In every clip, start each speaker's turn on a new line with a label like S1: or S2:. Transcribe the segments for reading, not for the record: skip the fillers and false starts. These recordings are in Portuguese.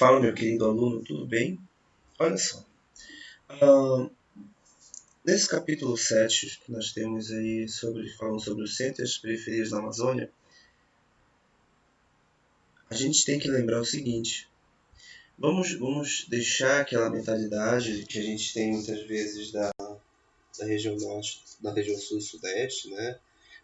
S1: Fala, meu querido aluno, tudo bem? Olha só, ah, nesse capítulo 7 que nós temos aí falando sobre os centros e as periferias da Amazônia, a gente tem que lembrar o seguinte: vamos deixar aquela mentalidade que a gente tem muitas vezes da região norte, da região sul e sudeste, né?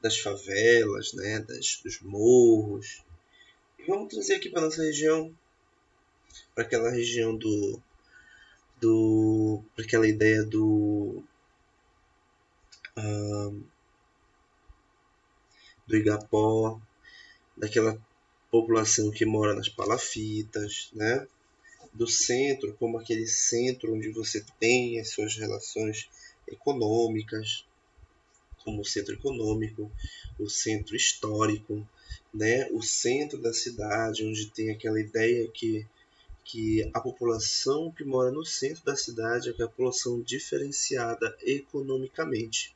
S1: Das favelas, né? Dos morros, e vamos trazer aqui para nossa região, para aquela região para aquela ideia do Igapó, daquela população que mora nas palafitas, né? Do centro, como aquele centro onde você tem as suas relações econômicas, como o centro econômico, o centro histórico, né? O centro da cidade, onde tem aquela ideia que a população que mora no centro da cidade é a população diferenciada economicamente.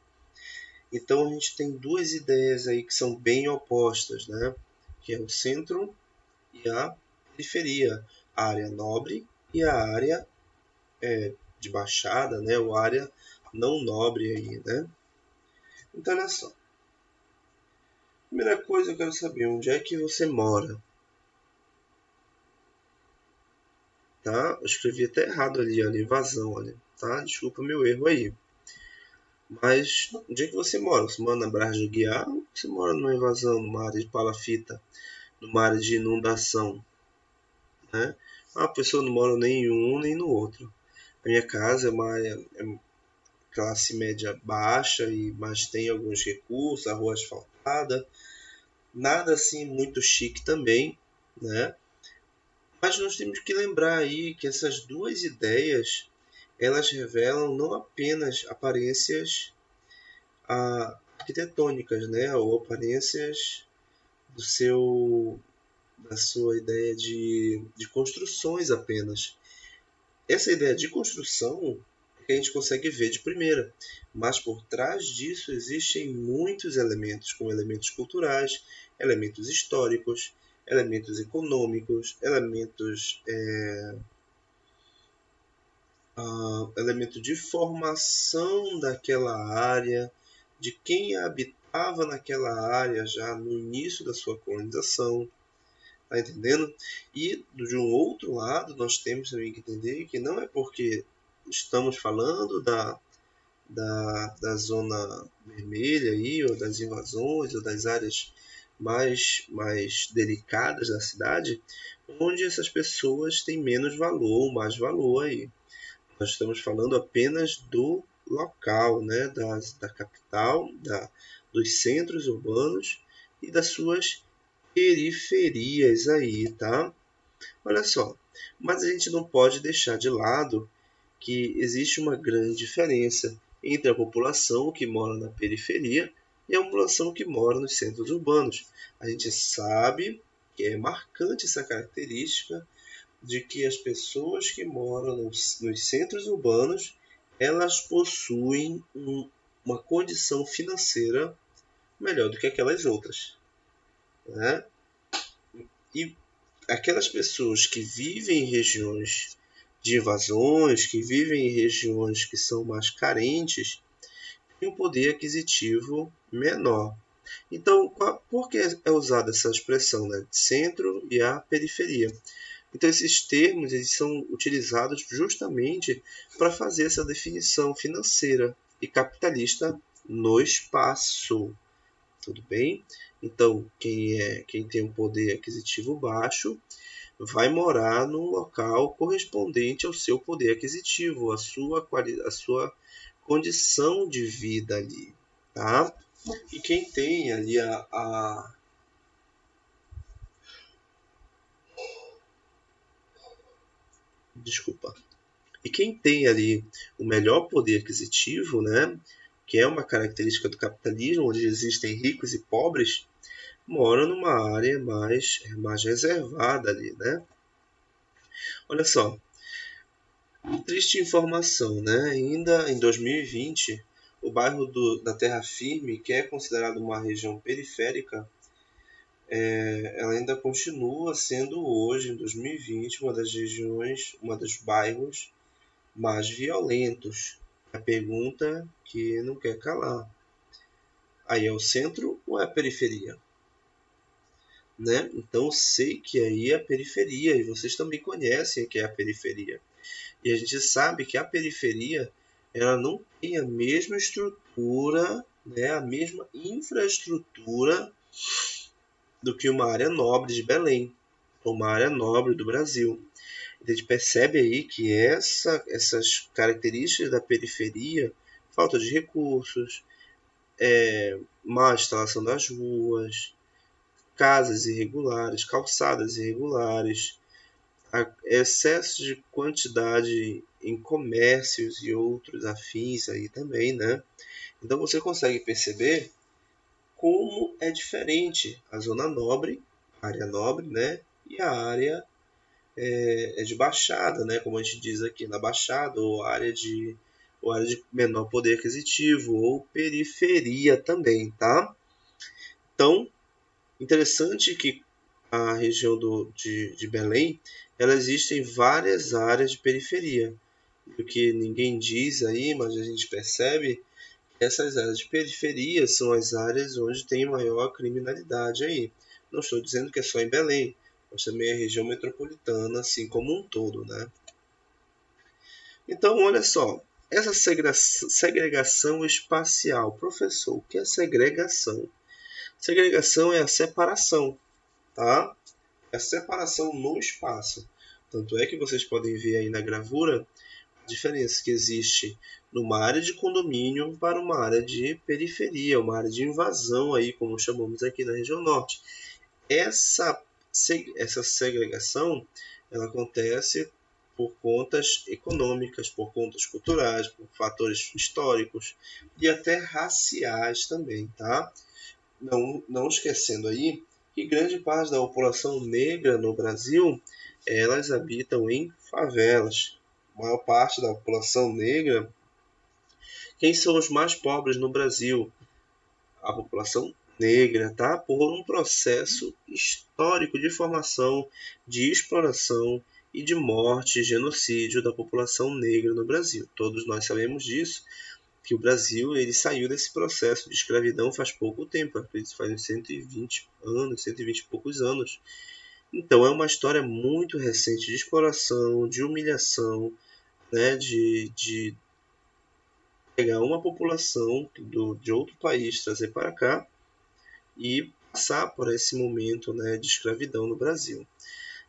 S1: Então a gente tem duas ideias aí que são bem opostas, né? Que é o centro e a periferia, a área nobre e a área de baixada, né? Ou área não nobre aí, né? Então olha só. Primeira coisa eu quero saber, onde é que você mora? Tá? Eu escrevi até errado ali, olha, invasão, olha, tá? Desculpa meu erro aí. Mas onde é que você mora? Você mora na Barra do Guiar ou você mora numa invasão, numa área de palafita, numa área de inundação, né? A pessoa não mora nem em um nem no outro. A minha casa é classe média baixa, mas tem alguns recursos, a rua asfaltada, nada assim muito chique também, né? Mas nós temos que lembrar aí que essas duas ideias, elas revelam não apenas aparências arquitetônicas, né? Ou aparências do seu da sua ideia de construções apenas. Essa ideia de construção é que a gente consegue ver de primeira, mas por trás disso existem muitos elementos, como elementos culturais, elementos históricos, elementos econômicos, elemento de formação daquela área, de quem habitava naquela área já no início da sua colonização. Tá entendendo? E de um outro lado, nós temos também que entender que não é porque estamos falando da zona vermelha aí, ou das invasões, ou das áreas mais delicadas da cidade, onde essas pessoas têm menos valor ou mais valor aí. Nós estamos falando apenas do local, né? Da capital, dos centros urbanos e das suas periferias aí, tá? Olha só, mas a gente não pode deixar de lado que existe uma grande diferença entre a população que mora na periferia e a população que mora nos centros urbanos. A gente sabe que é marcante essa característica de que as pessoas que moram nos centros urbanos, elas possuem uma condição financeira melhor do que aquelas outras, né? E aquelas pessoas que vivem em regiões de invasões, que vivem em regiões que são mais carentes, têm um poder aquisitivo menor. Então, por que é usada essa expressão, né? Centro e a periferia? Então, esses termos eles são utilizados justamente para fazer essa definição financeira e capitalista no espaço. Tudo bem? Então, quem tem um poder aquisitivo baixo vai morar num local correspondente ao seu poder aquisitivo, a sua condição de vida ali, tá? E quem tem ali desculpa. E quem tem ali o melhor poder aquisitivo, né, que é uma característica do capitalismo, onde existem ricos e pobres, mora numa área mais reservada ali, né? Olha só, triste informação, né? Ainda em 2020, o bairro da Terra Firme, que é considerado uma região periférica, ela ainda continua sendo hoje, em 2020, uma das regiões, uma dos bairros mais violentos. A pergunta que não quer calar. Aí é o centro ou é a periferia? Né? Então eu sei que aí é a periferia, e vocês também conhecem que é a periferia. E a gente sabe que a periferia ela não tem a mesma estrutura, né, a mesma infraestrutura do que uma área nobre de Belém, ou uma área nobre do Brasil. A gente percebe aí que essas características da periferia, falta de recursos, má instalação das ruas, casas irregulares, calçadas irregulares, excesso de quantidade em comércios e outros afins aí também, né? Então você consegue perceber como é diferente a zona nobre, a área nobre, né? E a área de baixada, né? Como a gente diz aqui, na baixada, ou área de menor poder aquisitivo, ou periferia também, tá? Então, interessante que a região de Belém, ela existe em várias áreas de periferia. O que ninguém diz aí, mas a gente percebe que essas áreas de periferia são as áreas onde tem maior criminalidade aí. Não estou dizendo que é só em Belém, mas também a região metropolitana, assim como um todo, né? Então, olha só, essa segregação espacial. Professor, o que é segregação? Segregação é a separação, tá? É a separação no espaço. Tanto é que vocês podem ver aí na gravura a diferença que existe numa área de condomínio para uma área de periferia, uma área de invasão aí, como chamamos aqui na região norte. Essa, essa segregação ela acontece por contas econômicas, por contas culturais, por fatores históricos e até raciais também, tá? Não esquecendo aí que grande parte da população negra no Brasil, elas habitam em favelas. A maior parte da população negra, quem são os mais pobres no Brasil? A população negra, tá? Por um processo histórico de formação, de exploração e de morte e genocídio da população negra no Brasil. Todos nós sabemos disso, que o Brasil ele saiu desse processo de escravidão faz pouco tempo, acredito faz uns 120 anos, 120 e poucos anos. Então é uma história muito recente de exploração, de humilhação, né, de pegar uma população de outro país, trazer para cá e passar por esse momento, né, de escravidão no Brasil.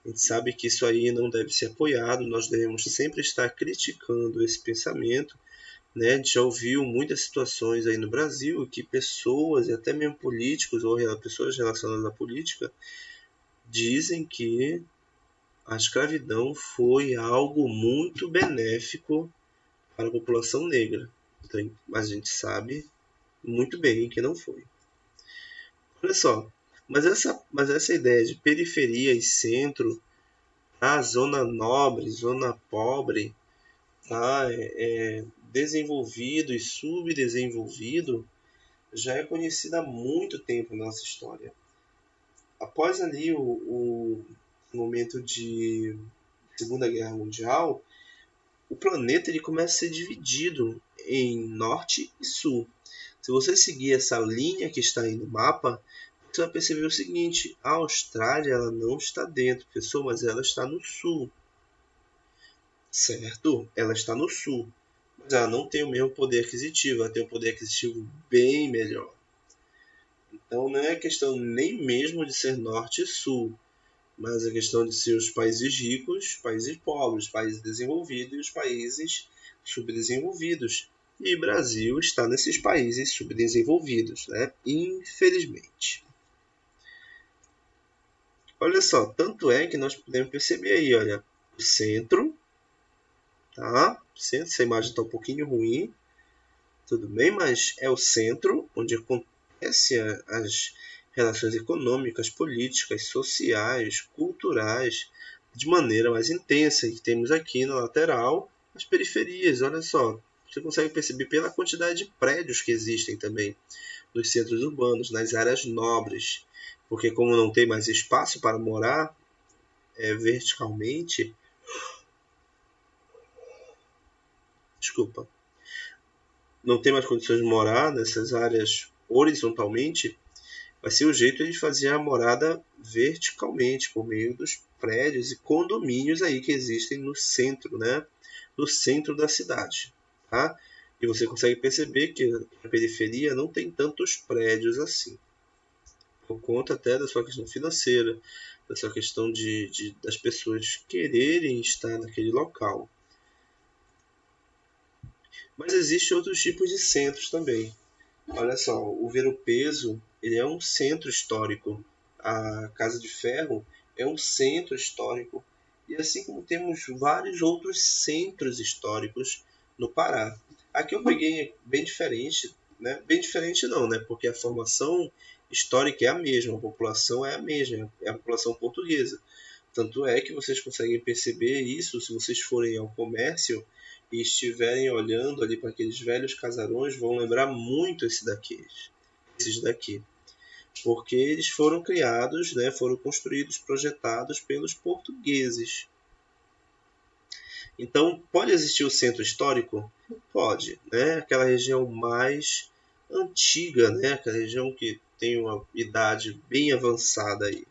S1: A gente sabe que isso aí não deve ser apoiado, nós devemos sempre estar criticando esse pensamento, né? A gente já ouviu muitas situações aí no Brasil que pessoas, e até mesmo políticos ou pessoas relacionadas à política, dizem que a escravidão foi algo muito benéfico para a população negra. Então, mas a gente sabe muito bem que não foi. Olha só, mas essa ideia de periferia e centro, a zona nobre, zona pobre, tá? Desenvolvido e subdesenvolvido, já é conhecida há muito tempo na nossa história. Após ali o momento de Segunda Guerra Mundial, o planeta ele começa a ser dividido em norte e sul. Se você seguir essa linha que está aí no mapa, você vai perceber o seguinte: a Austrália ela não está dentro, pessoal, mas ela está no sul. Certo? Ela está no sul. Mas ela não tem o mesmo poder aquisitivo, ela tem um poder aquisitivo bem melhor. Então não é questão nem mesmo de ser norte e sul, mas é questão de ser os países ricos, países pobres, países desenvolvidos e os países subdesenvolvidos. E o Brasil está nesses países subdesenvolvidos, né? Infelizmente. Olha só, tanto é que nós podemos perceber aí, olha, o centro, tá? Centro, essa imagem está um pouquinho ruim, tudo bem, mas é o centro onde acontecem as relações econômicas, políticas, sociais, culturais, de maneira mais intensa. E temos aqui na lateral as periferias, olha só. Você consegue perceber pela quantidade de prédios que existem também nos centros urbanos, nas áreas nobres. porque como não tem mais espaço para morar verticalmente, desculpa, não tem mais condições de morar nessas áreas horizontalmente, vai ser o jeito de fazer a morada verticalmente, por meio dos prédios e condomínios aí que existem no centro, né? No centro da cidade, tá? E você consegue perceber que a periferia não tem tantos prédios assim, por conta até da sua questão financeira, da sua questão das pessoas quererem estar naquele local. Mas existem outros tipos de centros também. Olha só, o Ver-o-Peso, ele é um centro histórico. A Casa de Ferro é um centro histórico. E assim como temos vários outros centros históricos no Pará. Aqui eu peguei bem diferente, né? Bem diferente não, né? Porque a formação histórica é a mesma, a população é a mesma, é a população portuguesa. Tanto é que vocês conseguem perceber isso se vocês forem ao comércio e estiverem olhando ali para aqueles velhos casarões, vão lembrar muito esses daqui, porque eles foram criados, né, foram construídos, projetados pelos portugueses. Então, pode existir o centro histórico? Pode, né? Aquela região mais antiga, né? Aquela região que tem uma idade bem avançada aí.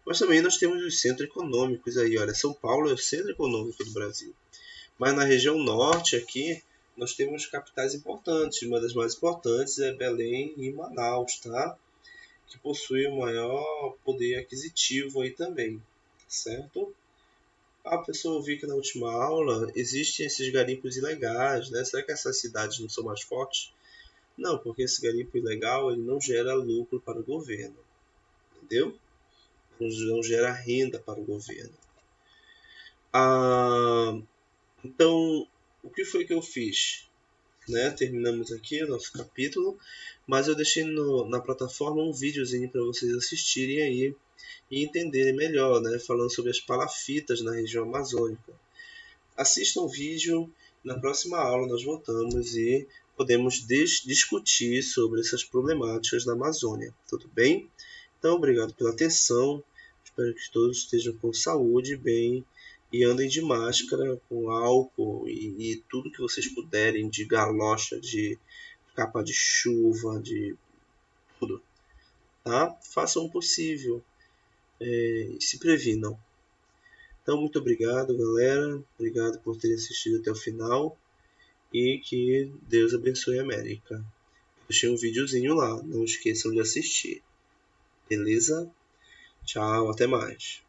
S1: Mas também nós temos os centros econômicos aí, olha, São Paulo é o centro econômico do Brasil. Mas na região norte aqui, nós temos capitais importantes. Uma das mais importantes é Belém e Manaus, tá? Que possui o maior poder aquisitivo aí também, certo? A pessoa ouviu que na última aula existem esses garimpos ilegais, né? Será que essas cidades não são mais fortes? Não, porque esse garimpo ilegal ele não gera lucro para o governo, entendeu? Não gera renda para o governo. Então, o que foi que eu fiz? Né? Terminamos aqui o nosso capítulo, mas eu deixei na plataforma um videozinho para vocês assistirem aí e entenderem melhor, né? Falando sobre as palafitas na região amazônica. Assistam o vídeo, na próxima aula nós voltamos e podemos discutir sobre essas problemáticas da Amazônia, tudo bem? Então, obrigado pela atenção, espero que todos estejam com saúde, bem, e andem de máscara, com álcool e tudo que vocês puderem, de galocha, de capa de chuva, de tudo, tá? Façam o possível e se previnam. Então, muito obrigado, galera. Obrigado por terem assistido até o final e que Deus abençoe a América. Deixei um videozinho lá, não esqueçam de assistir. Beleza? Tchau, até mais.